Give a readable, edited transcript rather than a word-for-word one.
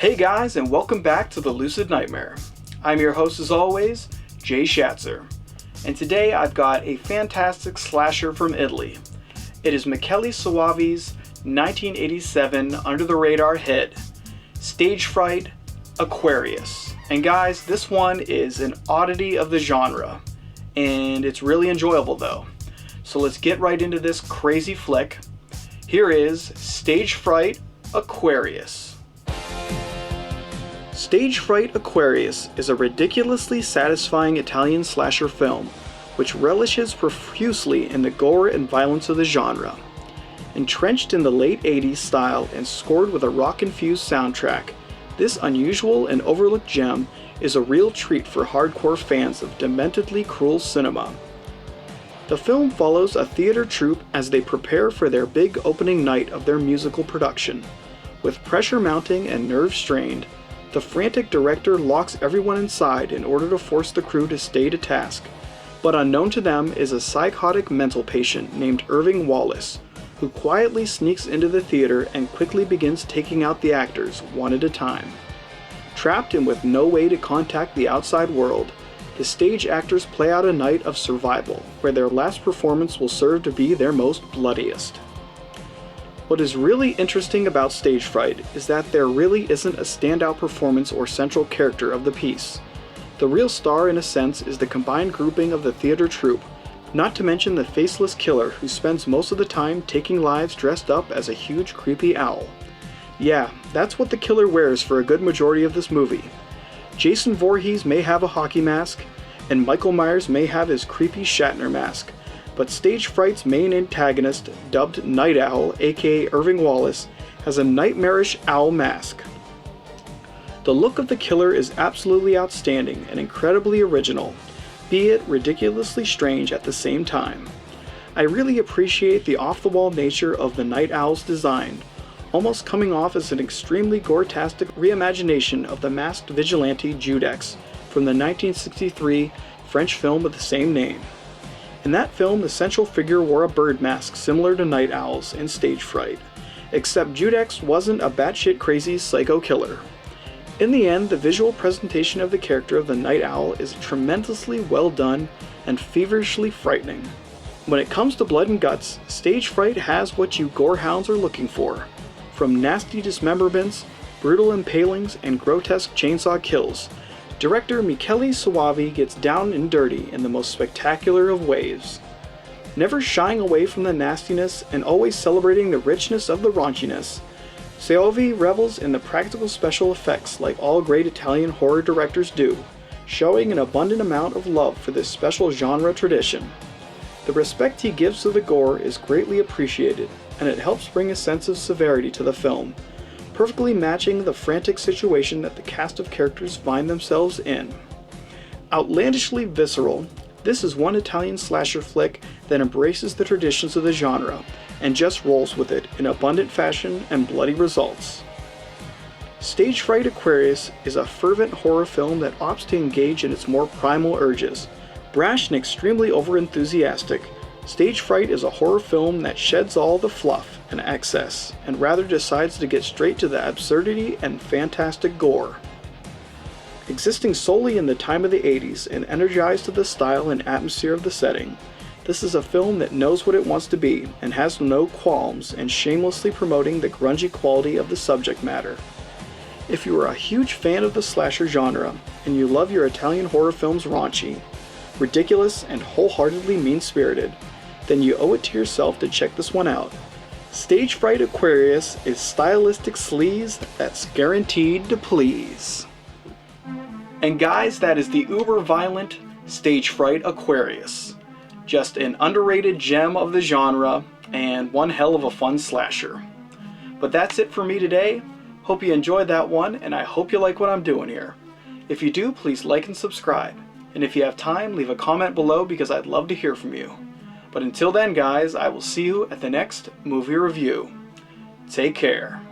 Hey guys, and welcome back to the Lucid Nightmare. I'm your host as always, Jay Schatzer, and today I've got a fantastic slasher from Italy. It is Michele Soavi's 1987 under-the-radar hit, Stage Fright, Aquarius. And guys, this one is an oddity of the genre, and it's really enjoyable though. So let's get right into this crazy flick. Here is Stage Fright, Aquarius. Stage Fright Aquarius is a ridiculously satisfying Italian slasher film, which relishes profusely in the gore and violence of the genre. Entrenched in the late 80s style and scored with a rock-infused soundtrack, this unusual and overlooked gem is a real treat for hardcore fans of dementedly cruel cinema. The film follows a theater troupe as they prepare for their big opening night of their musical production. With pressure mounting and nerves strained, the frantic director locks everyone inside in order to force the crew to stay to task. But unknown to them is a psychotic mental patient named Irving Wallace, who quietly sneaks into the theater and quickly begins taking out the actors one at a time. Trapped and with no way to contact the outside world, the stage actors play out a night of survival, where their last performance will serve to be their most bloodiest. What is really interesting about Stage Fright is that there really isn't a standout performance or central character of the piece. The real star, in a sense, is the combined grouping of the theater troupe, not to mention the faceless killer who spends most of the time taking lives dressed up as a huge creepy owl. Yeah, that's what the killer wears for a good majority of this movie. Jason Voorhees may have a hockey mask, and Michael Myers may have his creepy Shatner mask, but Stage Fright's main antagonist, dubbed Night Owl, aka Irving Wallace, has a nightmarish owl mask. The look of the killer is absolutely outstanding and incredibly original, be it ridiculously strange at the same time. I really appreciate the off-the-wall nature of the Night Owl's design, almost coming off as an extremely gore-tastic reimagination of the masked vigilante Judex from the 1963 French film of the same name. In that film, the central figure wore a bird mask similar to Night Owl's in Stage Fright, except Judex wasn't a batshit crazy psycho killer. In the end, the visual presentation of the character of the Night Owl is tremendously well done and feverishly frightening. When it comes to blood and guts, Stage Fright has what you gorehounds are looking for. From nasty dismemberments, brutal impalings, and grotesque chainsaw kills, director Michele Soavi gets down and dirty in the most spectacular of ways. Never shying away from the nastiness and always celebrating the richness of the raunchiness, Soavi revels in the practical special effects like all great Italian horror directors do, showing an abundant amount of love for this special genre tradition. The respect he gives to the gore is greatly appreciated, and it helps bring a sense of severity to the film, perfectly matching the frantic situation that the cast of characters find themselves in. Outlandishly visceral, this is one Italian slasher flick that embraces the traditions of the genre and just rolls with it in abundant fashion and bloody results. Stage Fright Aquarius is a fervent horror film that opts to engage in its more primal urges. Brash and extremely overenthusiastic, Stage Fright is a horror film that sheds all the fluff and excess, and rather decides to get straight to the absurdity and fantastic gore. Existing solely in the time of the 80s and energized to the style and atmosphere of the setting, this is a film that knows what it wants to be and has no qualms in shamelessly promoting the grungy quality of the subject matter. If you are a huge fan of the slasher genre and you love your Italian horror films raunchy, ridiculous, and wholeheartedly mean-spirited, then you owe it to yourself to check this one out. Stage Fright Aquarius is stylistic sleaze that's guaranteed to please. And guys, that is the uber violent Stage Fright Aquarius. Just an underrated gem of the genre and one hell of a fun slasher. But that's it for me today. Hope you enjoyed that one, and I hope you like what I'm doing here. If you do, please like and subscribe. And if you have time, leave a comment below because I'd love to hear from you. But until then guys, I will see you at the next movie review. Take care.